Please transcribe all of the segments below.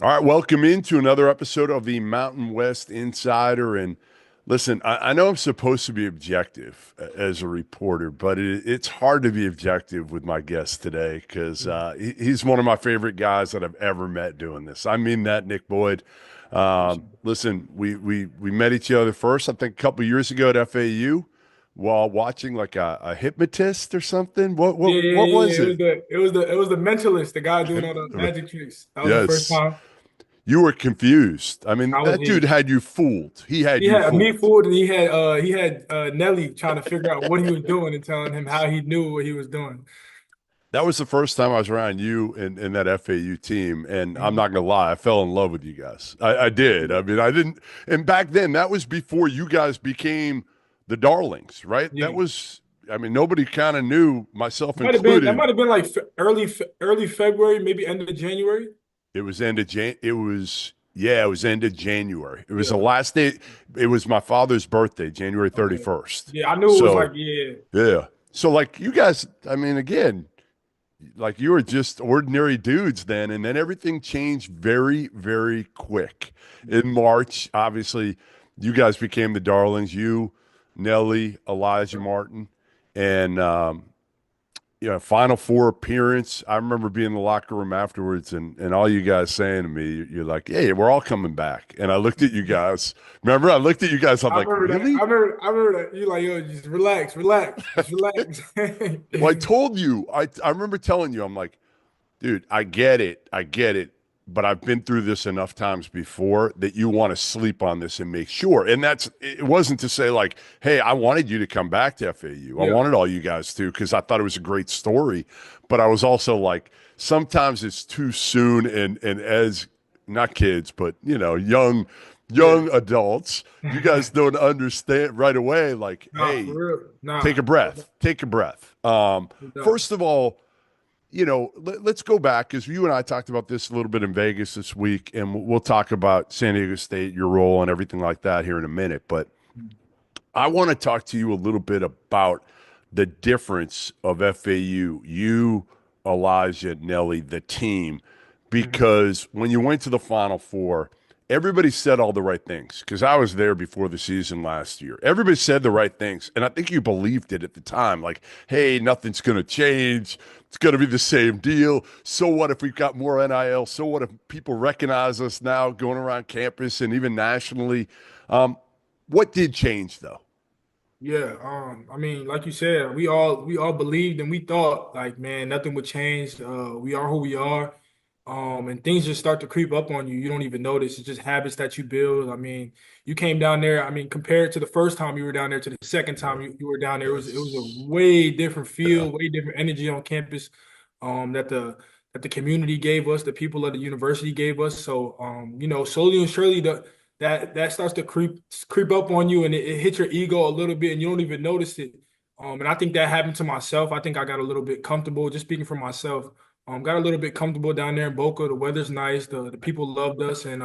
All right, welcome into another episode of the Mountain West Insider. And listen, I know I'm supposed to be objective as a reporter, but it's hard to be objective with my guest today because he's one of my favorite guys that I've ever met doing this. I mean that, Nick Boyd. Listen, we met each other first, I think, a couple of years ago at FAU while watching like a hypnotist or something. What Yeah, what yeah, what yeah, was yeah. It it? was the mentalist, the guy doing all the magic tricks. That was the first Yes. time You were confused. I mean, I was that dude he. had you fooled. He had He you had me fooled. fooled, and he had Nelly trying to figure out what he was doing and telling him how he knew what he was doing. That was the first time I was around you and that FAU team. And I'm Mhm. not going to lie, I fell in love with you guys. I did. I mean, I didn't. And back then, that was before you guys became the darlings, right? Yeah, I mean, nobody kind of knew, myself that included. might have been like early February, maybe end of January. It was end of it was, yeah, it was end of January. It was the Yeah. last day. It was my father's birthday, January Okay. 31st. Yeah, I knew it was like So, yeah. yeah. So, like, you guys, I mean, again, like you were just ordinary dudes then, and then everything changed very, very quick. In March, obviously, you guys became the darlings. You, Nelly, Elijah Martin, and Final Four appearance. I remember being in the locker room afterwards, and all you guys saying to me, you're like, "Hey, we're all coming back." And I looked at you guys. Remember, I looked at you guys. I'm I like, remember that. "Really?" I remember that. You like, yo, just relax, relax, just relax. Well, I told you. I remember telling you. I'm like, dude, I get it, but I've been through this enough times before that you want to sleep on this and make sure. And it wasn't to say like, hey, I wanted you to come back to FAU. I Yeah. wanted all you guys to because I thought it was a great story. But I was also like, sometimes it's too soon and as not kids, but Yeah. young adults, you guys don't understand right away, like, Nah, for hey, real. take Nah. a breath, take a breath. No. First of all, let's go back because you and I talked about this a little bit in Vegas this week, and we'll talk about San Diego State, your role, and everything like that here in a minute. But I want to talk to you a little bit about the difference of FAU, you, Elijah, Nelly, the team, Mhm. because when you went to the Final Four, everybody said all the right things because I was there before the season last year. Everybody said the right things, and I think you believed it at the time. Like, hey, nothing's going to change. It's going to be the same deal. So what if we've got more NIL? So what if people recognize us now going around campus and even nationally? What did change though? Yeah, I mean, like you said, we all believed and we thought like, man, nothing would change. We are who we are. And things just start to creep up on you. You don't even notice. It's just habits that you build. I mean, you came down there. I mean, compared to the first time you were down there to the second time you were down there, it was a Yes. way different Yeah. feel, way different energy on campus. That the community gave us, the people of the university gave us. So, slowly and surely that starts to creep up on you, and it hits your ego a little bit, and you don't even notice it. And I think that happened to myself. I think I got a little bit comfortable, just speaking for myself. Got a little bit comfortable down there in Boca. The weather's nice. The people loved us, and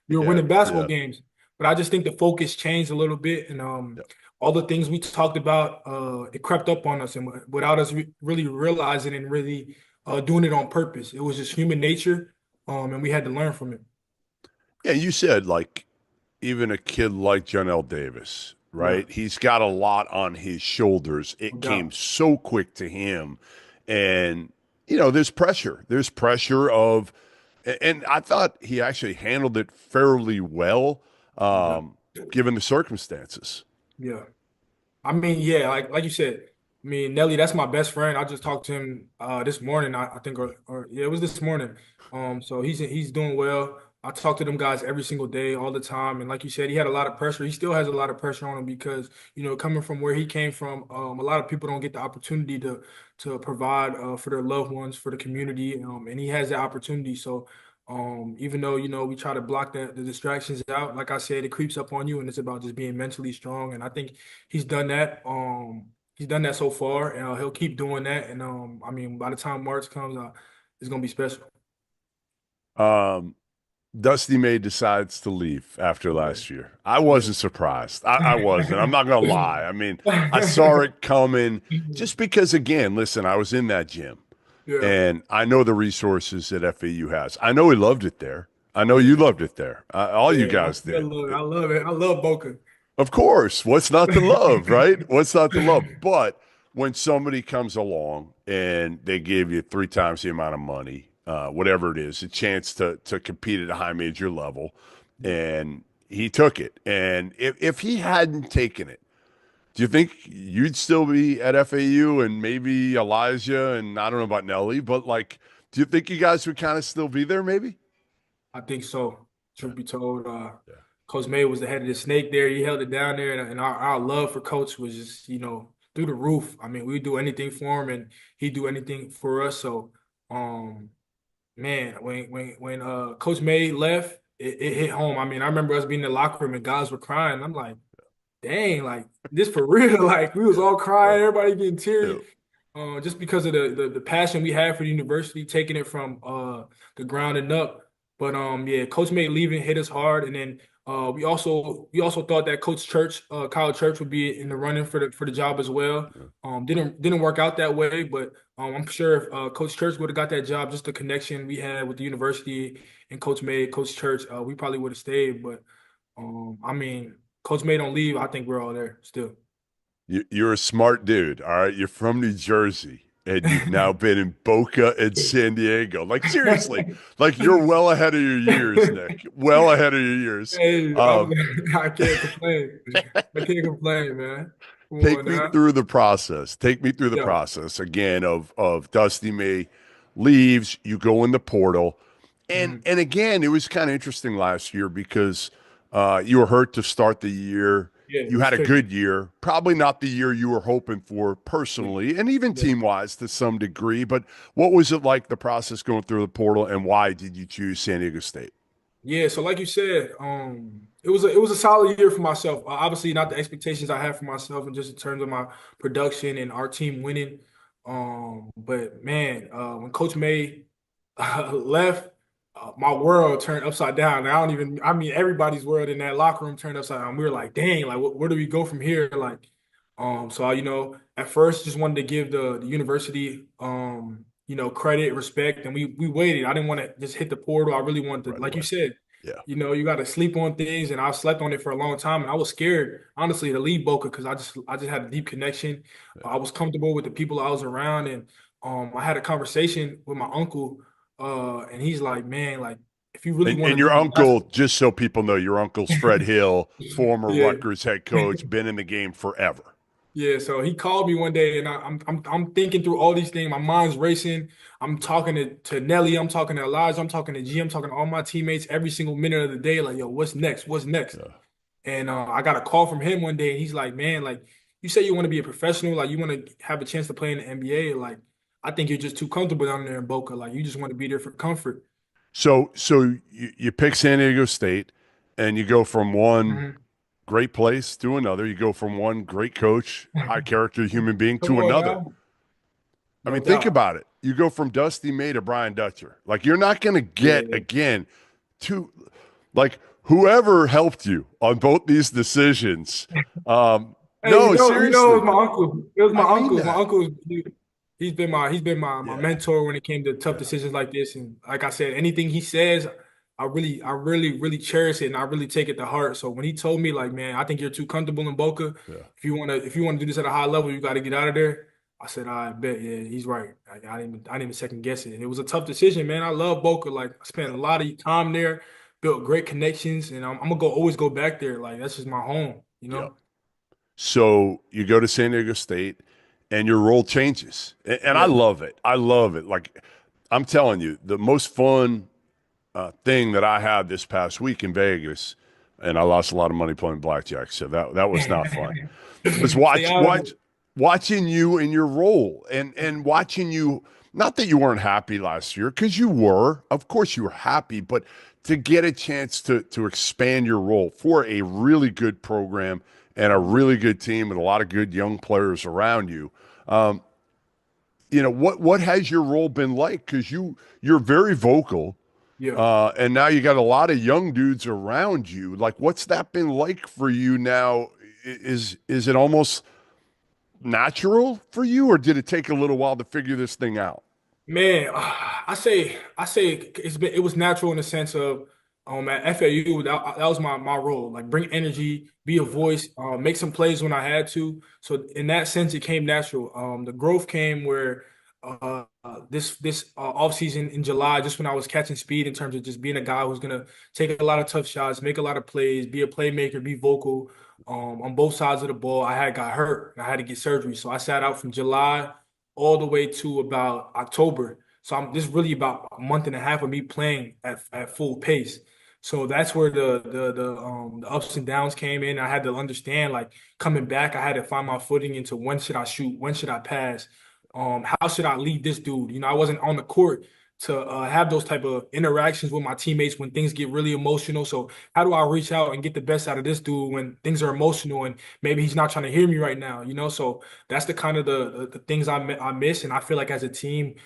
we were Yeah. winning basketball Yeah. games. But I just think the focus changed a little bit, and all the things we talked about, it crept up on us, and without us really realizing and really doing it on purpose. It was just human nature, and we had to learn from it. Yeah. You said like even a kid like Janelle Davis, Yeah, right? He's got a lot on his shoulders. no It came doubt. so quick to him. And, there's pressure. There's pressure of, and I thought he actually handled it fairly well, No doubt. given the circumstances. Yeah. I mean, yeah, like you said, I mean, Nelly, that's my best friend. I just talked to him this morning, I think, or yeah, it was this morning. So he's doing well. I talk to them guys every single day, all the time. And like you said, he had a lot of pressure. He still has a lot of pressure on him because, coming from where he came from, a lot of people don't get the opportunity to provide for their loved ones, for the community. And he has that opportunity. So even though, we try to block the distractions out, like I said, it creeps up on you, and it's about just being mentally strong. And I think he's done that. He's done that so far, and he'll keep doing that. And I mean, by the time March comes, it's gonna be special. Um, Dusty May decides to leave after Yeah, last year. I yeah. wasn't surprised. I wasn't. I'm not going to lie. I mean, I saw it coming just because, again, listen, I was in that gym. Yeah, And I know the resources that FAU has. I know he loved it there. I know you loved it there. All you Yeah, I guys still did. love it. I love it. I love Boca. Of course. What's not to love, right? What's not to love? But when somebody comes along and they give you three times the amount of money, whatever it is, a chance to compete at a high major level, Yeah. and he took it. And if he hadn't taken it, do you think you'd still be at FAU and maybe Elijah and I don't know about Nelly, but like, do you think you guys would kind of still be there maybe? I think so. Yeah, Truth be told, yeah, Coach May was the head of the snake there. He held it down there, and our love for Coach was just, through the roof. I mean, we do anything for him, and he do anything for us. So, um, man, when Coach May left, it hit home. I mean, I remember us being in the locker room and guys were crying. I'm like, dang, like this for real. Like we was yeah, all yeah, crying, everybody getting yeah. teary, just because of the passion we had for the university, taking it from the ground and up. But yeah, Coach May leaving hit us hard, and then we also thought that Coach Church, Kyle Church, would be in the running for the job as well. Yeah. Didn't work out that way, but I'm sure if Coach Church would have got that job, just the connection we had with the university and Coach May, Coach Church, we probably would have stayed. But I mean, Coach May don't leave. I think we're all there still. You're a smart dude. All right. You're from New Jersey and you've now been in Boca and San Diego. Like, seriously, like you're well ahead of your years, Nick. Well ahead of your years. Hey, Um, I can't complain. I can't complain, man. Come take on me now. through the process. Take me through the Yeah. process again of Dusty May leaves, you go in the portal. Mhm. And again, it was kind of interesting last year because you were hurt to start the year. Yeah, it You was had a tricky. good year, probably not the year you were hoping for Yeah. personally, and even Yeah. team wise to some degree. But what was it like the process going through the portal, and why did you choose San Diego State? Yeah, so like you said, it was a solid year for myself. Obviously, not the expectations I had for myself, and just in terms of my production and our team winning. But man, when Coach May left, my world turned upside down. I mean, everybody's world in that locker room turned upside down. We were like, dang, like, where do we go from here? Like, so at first, just wanted to give the university, credit, respect, and we waited. I didn't want to just hit the portal. I really wanted to, Right like you away. said, Yeah. you got to sleep on things, and I slept on it for a long time, and I was scared, honestly, to leave Boca because I just had a deep connection. I was comfortable with the people I was around, and I had a conversation with my uncle, and he's like, man, like if you really want And to your do uncle, just so people know, your uncle's Fred Hill, former yeah. Rutgers head coach, been in the game forever. Yeah, so he called me one day, and I'm thinking through all these things. My mind's racing. I'm talking to Nelly. I'm talking to Elijah. I'm talking to G. I'm talking to all my teammates every single minute of the day. Like, yo, what's next? What's next? Yeah. And I got a call from him one day, and he's like, man, like you say you want to be a professional, like you want to have a chance to play in the NBA. Like, I think you're just too comfortable down there in Boca. Like, you just want to be there for comfort. So you pick San Diego State, and you go from one Mhm. great place to another. You go from one great coach, high character human being Come to on another. now, I no mean, think doubt. about it. You go from Dusty May to Brian Dutcher. Like you're not going to get Yeah. again to like whoever helped you on both these decisions. Hey, No, it was seriously. my uncle. It was my I mean uncle. My that. uncle, he's been my Yeah. mentor when it came to tough Yeah. decisions like this. And like I said, anything he says, I really cherish it and I really take it to heart. So when he told me, like, man, I think you're too comfortable in Boca. Yeah. If you want to do this at a high level, you got to get out of there. I said, I bet, yeah, he's right. I didn't even second guess it. And it was a tough decision, man. I love Boca. Like, I spent a lot of time there, built great connections, and I'm gonna always go back there. Like, that's just my home, you Yeah. know? So you go to San Diego State and your role changes. And I Yeah. love it. I love it. Like I'm telling you, the most fun thing that I had this past week in Vegas, and I lost a lot of money playing blackjack, so that was not fun. Was Stay out of it. watching you in your role and watching you. Not that you weren't happy last year, because you were. Of course, you were happy, but to get a chance to expand your role for a really good program and a really good team and a lot of good young players around you. Um, what has your role been like? Because you're very vocal. Yeah. And now you got a lot of young dudes around you. Like, what's that been like for you now? Is it almost natural for you, or did it take a little while to figure this thing out? Man, I say it was natural in the sense of At FAU, that was my role. Like bring energy, be a voice, make some plays when I had to. So in that sense, it came natural. The growth came where this off season in July, just when I was catching speed in terms of just being a guy who's gonna take a lot of tough shots, make a lot of plays, be a playmaker, be vocal on both sides of the ball. I had got hurt and I had to get surgery, so I sat out from July all the way to about October. So I'm this really about a month and a half of me playing at full pace. So that's where the ups and downs came in. I had to understand like coming back, I had to find my footing into when should I shoot, when should I pass, how should I lead this dude? I wasn't on the court to have those type of interactions with my teammates when things get really emotional. So how do I reach out and get the best out of this dude when things are emotional and maybe he's not trying to hear me right now? So that's the kind of the things I miss, and I feel like as a team.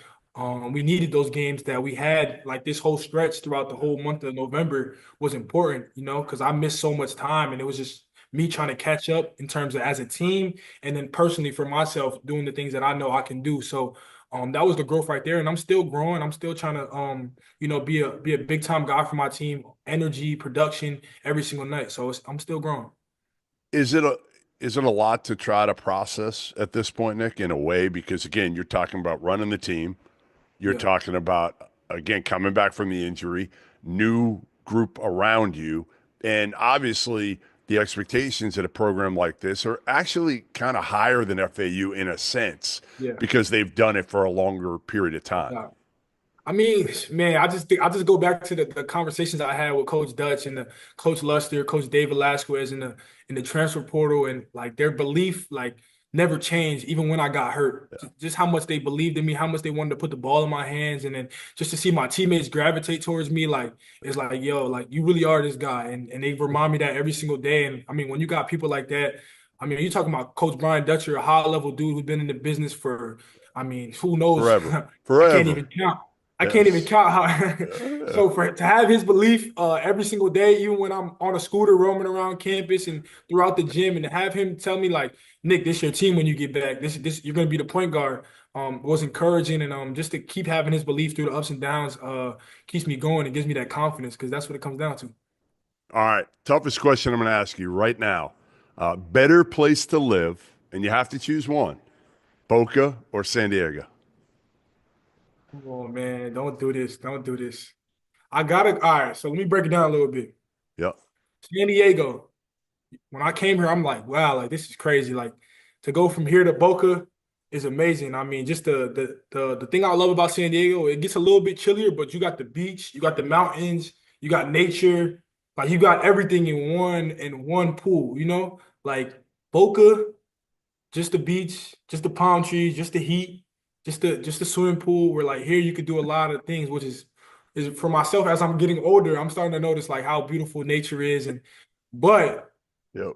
We needed those games that we had, like this whole stretch throughout the whole month of November was important, because I missed so much time and it was just me trying to catch up in terms of as a team and then personally for myself doing the things that I know I can do. So that was the growth right there. And I'm still growing. I'm still trying to be a big time guy for my team, energy, production every single night. So I'm still growing. Is it a is it a lot to try to process at this point, Nick, in a way? Because again, you're talking about running the team. You're Yeah. talking about, again, coming back from the injury, new group around you. And obviously, the expectations at a program like this are actually kind of higher than FAU in a sense Yeah. because they've done it for a longer period of time. Yeah. I mean, man, I just go back to the conversations I had with Coach Dutch and the Coach Luster, Coach David Velasquez in the transfer portal, and like their belief like never changed even when I got hurt. Just how much they believed in me, how much they wanted to put the ball in my hands, and then just to see my teammates gravitate towards me, like it's like, yo, like you really are this guy, and they remind me that every single day. And I mean, when you got people like that, I mean, you're talking about Coach Brian Dutcher, a high level dude who's been in the business for, I mean, who knows? Forever. I can't Forever. even count. I can't even Yes. count how. Yeah. So for to have his belief every single day, even when I'm on a scooter roaming around campus and throughout the gym, and to have him tell me like, Nick, this your team when you get back. This you're gonna be the point guard. Was encouraging, and just to keep having his belief through the ups and downs keeps me going and gives me that confidence because that's what it comes down to. All right. Toughest question I'm going to ask you right now. Better place to live, and you have to choose one, Boca or San Diego? Oh man, don't do this. Don't do this. I gotta. All right, so let me break it down a little bit. Yep. San Diego. When I came here, I'm like, wow, like this is crazy. Like to go from here to Boca is amazing. I mean, just the thing I love about San Diego, it gets a little bit chillier, but you got the beach, you got the mountains, you got nature, like you got everything in one pool, Like Boca, just the beach, just the palm trees, just the heat, just the swimming pool. Where like here you could do a lot of things, which is for myself as I'm getting older, I'm starting to notice like how beautiful nature is and but Yep.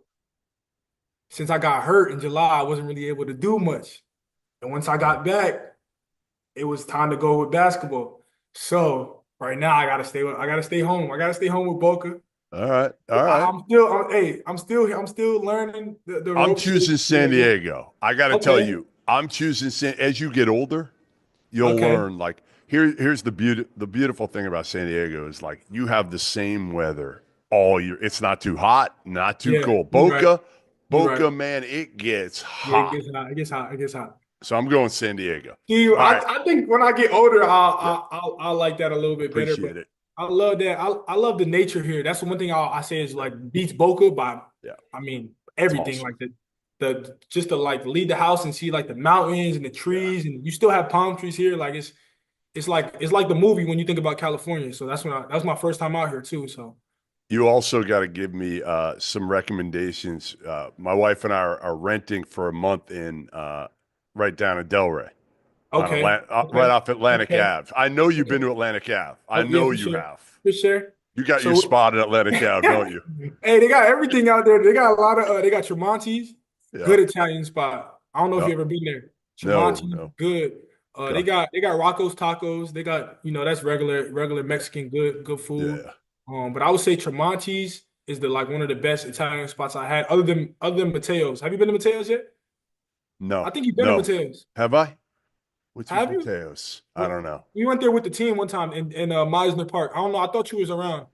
since I got hurt in July, I wasn't really able to do much. And once I Yeah. got back, it was time to go with basketball. So right now I gotta stay home. I gotta stay home with Boca. All right. All right. I'm still learning the I'm ropes here in choosing San San Diego. Diego. I got to tell Okay. you, I'm choosing as you get older, you'll Okay. learn like here's the beautiful thing about San Diego is like you have the same weather all year. It's not too hot, not too Yeah, cold. you're right. You're right. Boca, man, it gets Yeah, it hot. gets hot. It gets hot. It gets hot. So I'm going San Diego. See, All right. I think when I get older, Yeah. I'll like that a little bit better. But Appreciate it. I love that. I love the nature here. That's the one thing I say is like beats Boca by, Yeah. I mean It's everything awesome. like the just to like leave the house and see like the mountains and the Yeah. trees and you still have palm trees here. Like it's like the movie when you think about California. So that was my first time out here too. So You also got to give me some recommendations. My wife and I are renting for a month in right down in Delray on okay, right okay, off Atlantic okay, Ave. I know you've okay. been to Atlantic Ave. I Oh yeah, know for you sure, have. for sure. You got your So spot at Atlantic Ave, don't you? hey, they got everything out there. They got a lot of they got Tremonti's, Yeah. good Italian spot. I don't know if Yep. you ever been there. No, Tremonti's, no. good. Okay. They got Rocco's Tacos. They got, that's regular Mexican good food. Yeah. But I would say Tremonti's is the like one of the best Italian spots I had other than Mateo's. Have you been to Mateo's yet? I No. think you've been to No. Mateo's. Have I? Which is Have you? Mateos? I What don't know. we went there with the team one time in Meisner Park. I don't know. I thought you was around.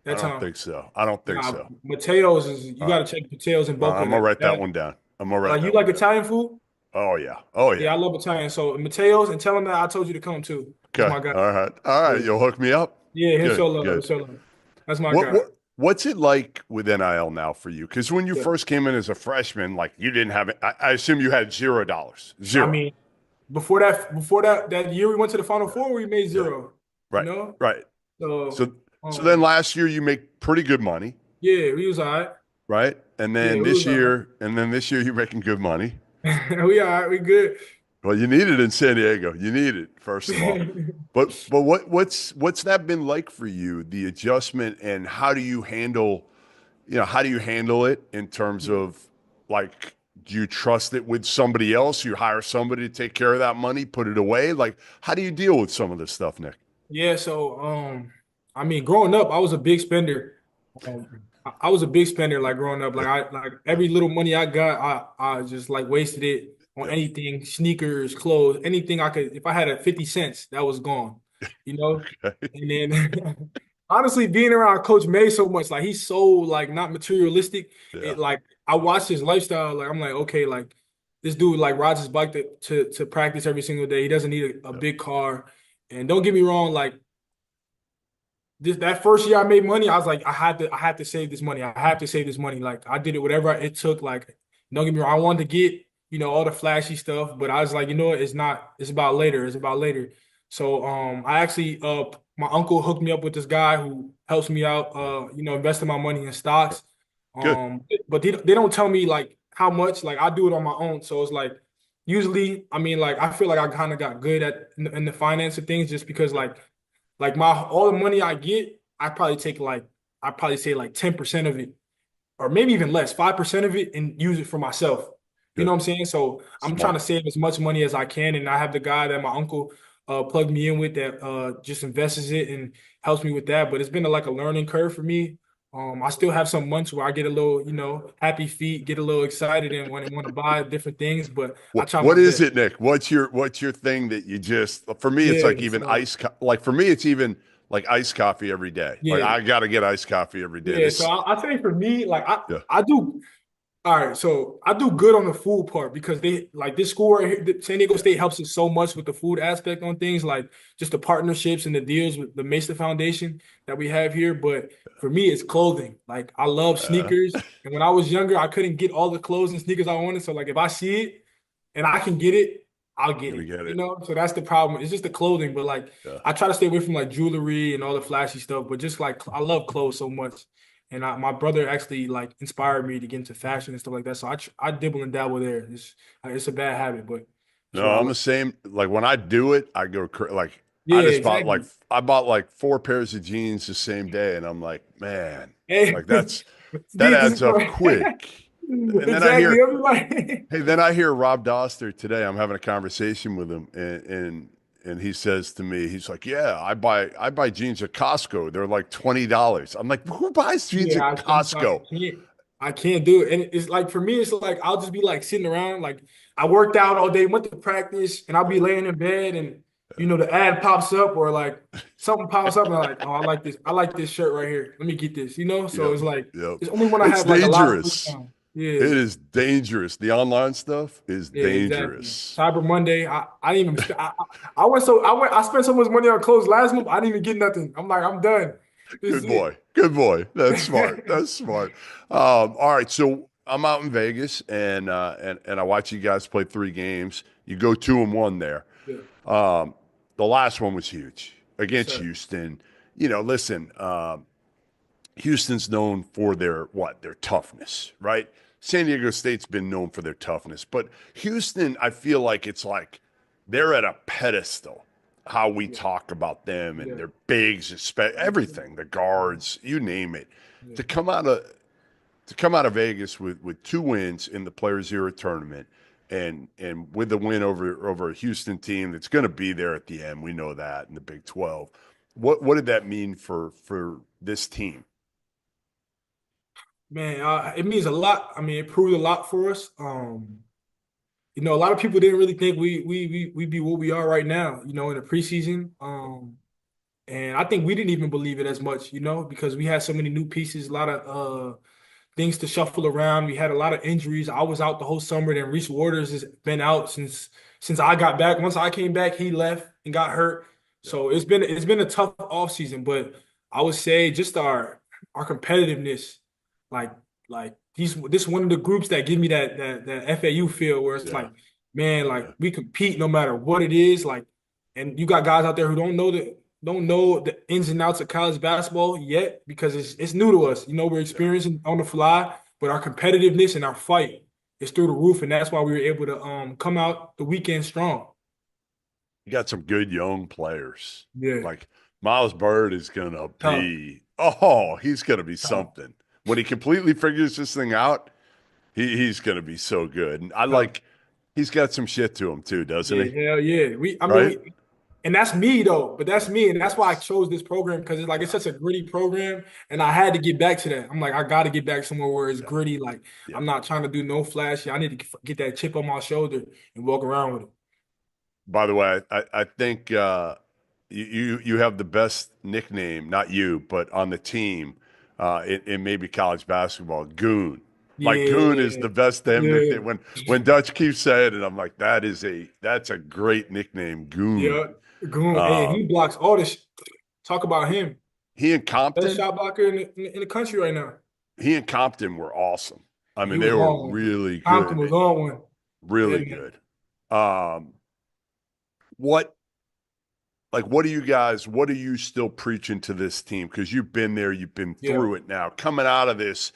I that don't time. think so. I don't think Nah, so. Mateo's is you All got right. to check Mateo's in Well, Boca. I'm gonna write that That one down. I'm gonna write like you that one like down. Italian food? Oh yeah. Oh Yeah, yeah. I love Italian. So Mateo's and tell him that I told you to come too. That's Okay. my guy. All right. All right. Yeah, You'll hook me up. yeah, he'll Good. show love. He'll Good. show love. That's my What guy. what what's it like with NIL now for you? Because when you Yeah. first came in as a freshman, like you didn't have it. I assume you had $0. I Zero. mean, before that year we went to the Final Four, we made Yeah. zero. You Right. know, Right. so So then last year you make pretty good money, yeah, we was all right. right? And Yeah, then we was all this year you're making good money. right. We all right. We good. Well, you need it in San Diego. You need it, first of all. But what's that been like for you, the adjustment, and how do you handle it in terms Yeah. of, like, do you trust it with somebody else? You hire somebody to take care of that money, put it away? Like, how do you deal with some of this stuff, Nick? Yeah, so I mean, growing up, I was a big spender. I was a big spender like growing up. Like I like Yeah. every little money I got, I just like wasted it on Yeah. anything, sneakers, clothes, anything I could. If I had a 50 cents, that was gone. You know? Okay. And then honestly, being around Coach May so much, like he's so like not materialistic. Yeah. It like I watched his lifestyle, like I'm like, okay, like this dude like rides his bike to practice every single day. He doesn't need a Yeah. big car. And don't get me wrong, like this that first year I made money, I was like, I had to save this money. I have to save this money. Like I did it whatever it took. Like, don't get me wrong, I wanted to get, all the flashy stuff, but I was like, it's not, it's about later. It's about later. So I actually my uncle hooked me up with this guy who helps me out investing my money in stocks. Good. But they don't tell me like how much, like I do it on my own. So it's like usually, I mean, like I feel like I kind of got good at in the finance of things just because like my all the money I get, I probably say like 10% of it, or maybe even less, 5% of it, and use it for myself. You know Good. what I'm saying? So I'm trying Smart. to save as much money as I can. And I have the guy that my uncle plugged me in with that just invests it and helps me with that. But it's been like a learning curve for me. I still have some months where I get a little, happy feet, get a little excited and want to buy different things, but I try my What is best. it, Nick? What's your thing that you just, for me, it's like Yeah. even So like for me, it's even like iced coffee every day. Like yeah. I got to get iced coffee every day. Yeah, so This, I say for me, like yeah, I do all right. So I do good on the food part because they like this school right here, San Diego yeah, State helps us so much with the food aspect on things, like just the partnerships and the deals with the Mesa Foundation that we have here. But for me, it's clothing. Like I love uh, sneakers, and when I was younger, I couldn't get all the clothes and sneakers I wanted. So like if I see it and I can get it, I'll get gonna it. get You it. know, so that's the problem. It's just the clothing, but like Yeah. I try to stay away from like jewelry and all the flashy stuff. But just like I love clothes so much, and my brother actually like inspired me to get into fashion and stuff like that. So I dibble and dabble there. It's a bad habit, but No, sure I I'm love. the same. Like when I do it, I go like I Yeah, just bought like exactly. I bought like four pairs of jeans the same day, and I'm like, man, Hey, like that this adds is up quick. And then I exactly. hear, Everybody. hey, then I hear Rob Doster today. I'm having a conversation with him, and he says to me, he's like, "Yeah, I buy jeans at Costco. They're like $20." I'm like, "Who buys jeans Yeah, at Costco?" I can't do it. And it's like for me, it's like I'll just be like sitting around. Like I worked out all day, went to practice, and I'll be laying in bed and the ad pops up or like something pops up and I'm like, oh, I like this. I like this shirt right here. Let me get this, So Yep, it's like yep. it's only when I It's have like a lot of free dangerous. time. Yeah. It is dangerous. The online stuff is Yeah, exactly. dangerous. Cyber Monday, I didn't even I spent so much money on clothes last month. I didn't even get nothing. I'm like, I'm done. This is Good it. boy. Good boy. That's smart. That's smart. All right. So I'm out in Vegas and I watch you guys play three games. You go 2-1 there. Yeah. Um, the last one was huge Yes, against sir. Houston. Listen, Houston's known for their toughness, right? San Diego State's been known for their toughness, but Houston, I feel like it's like they're at a pedestal. How we Yeah. talk about them and Yeah. their bigs, everything, the guards, you name it. Yeah. To come out of Vegas with two wins in the Players Era tournament, and with the win over a Houston team that's going to be there at the end, we know that in the Big 12. What did that mean for this team? Man, it means a lot. I mean, it proved a lot for us. A lot of people didn't really think we be what we are right now, in the preseason. And I think we didn't even believe it as much, because we had so many new pieces, a lot of things to shuffle around. We had a lot of injuries. I was out the whole summer. Then Reese Waters has been out since I got back. Once I came back, he left and got hurt. Yeah. So it's been a tough off season. But I would say just our competitiveness, like this one of the groups that give me that FAU feel where it's Yeah. like, man, like Yeah. we compete no matter what it is. Like, and you got guys out there who don't know the ins and outs of college basketball yet because it's new to us. We're Yeah. experiencing on the fly, but our competitiveness and our fight is through the roof, and that's why we were able to come out the weekend strong. You got some good young players. Yeah, Like Miles Bird is going to tough, he's going to be tough, something. When he completely figures this thing out, he's going to be so good. And tough. he's got some shit to him too, doesn't Yeah, he? hell yeah. I mean, Right? and that's me though. But that's me, and that's why I Yes. chose this program because it's Yeah. such a gritty program, and I had to get back to that. I'm like, I got to get back somewhere where it's Yeah. gritty. Like, Yeah. I'm not trying to do no flashy. I need to get that chip on my shoulder and walk around with it. By the way, I think you have the best nickname, not you, but on the team in maybe college basketball, Goon. Like Goon is Yeah, the best damn yeah, nickname. When Dutch keeps saying it, I'm like, that's a great nickname, yeah. Goon. Goon, hey, Uh, he blocks all this. Talk about him. he and Best Compton, shot blocker in the country right now. he and Compton were awesome. I He mean, they was were on one. really Compton was good, on one. Yeah, really man. good. Um, what what are you still preaching to this team? Because you've been there, you've been Yeah, through it now. Coming out of this,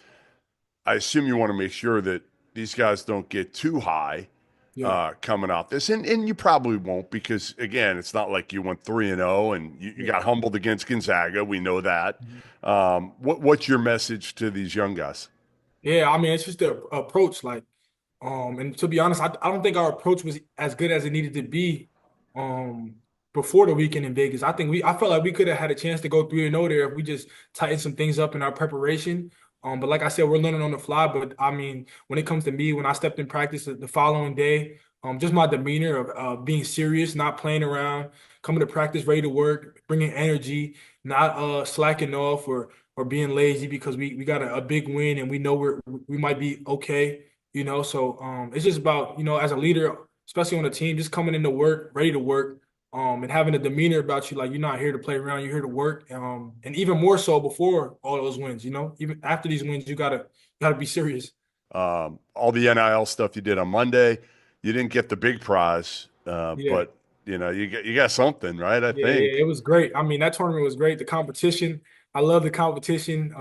I assume you want to make sure that these guys don't get too high yeah, coming off this. And you probably won't because, again, it's not like you went 3-0 and you yeah. got humbled against Gonzaga. We know that. Mhm. What's your message to these young guys? Yeah, I mean, it's just the approach. Like, and to be honest, I don't think our approach was as good as it needed to be um before the weekend in Vegas. I felt like we could have had a chance to go 3-0 there if we just tightened some things up in our preparation. But like I said, we're learning on the fly. But I mean, when it comes to me, when I stepped in practice the following day, just my demeanor of being serious, not playing around, coming to practice ready to work, bringing energy, not slacking off or being lazy because we got a big win and we know we might be okay. So it's just about, as a leader, especially on a team, just coming into work, ready to work, and having a demeanor about you, like you're not here to play around, you're here to work. And even more so before all those wins, even after these wins, you gotta be serious. All the NIL stuff you did on Monday, you didn't get the big prize, Yeah. but you got something, right? I Yeah, yeah, it think. was great. I mean, that tournament was great. The competition, I love the competition.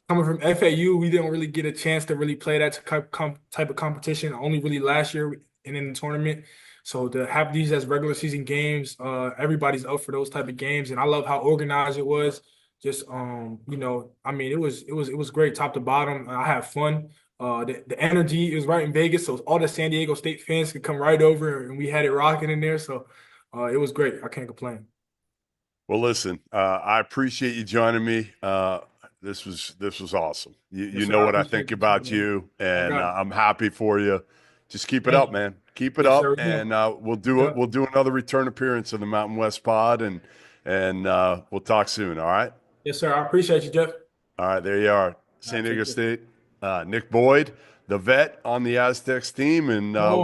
Coming from FAU, we didn't really get a chance to really play that type of competition. Only really last year and in the tournament. So to have these as regular season games, everybody's up for those type of games, and I love how organized it was. Just I mean, it was great top to bottom. I had fun. The energy is right in Vegas, so all the San Diego State fans could come right over, and we had it rocking in there. So. It was great. I can't complain. Well, listen, I appreciate you joining me. This was awesome. You Yes, sir. know I what I appreciate think you too, about man. you, I and got it. I'm happy for you. Just keep it Thank up, you. man. Keep it Yes, up, sir. We and will. we'll do it. Yeah. We'll do another return appearance of the Mountain West Pod, and we'll talk soon. All right. Yes, sir. I appreciate you, Jeff. All right. There you are, All right, San take Diego care. State. Nick Boyd, the vet on the Aztecs team, and Come on.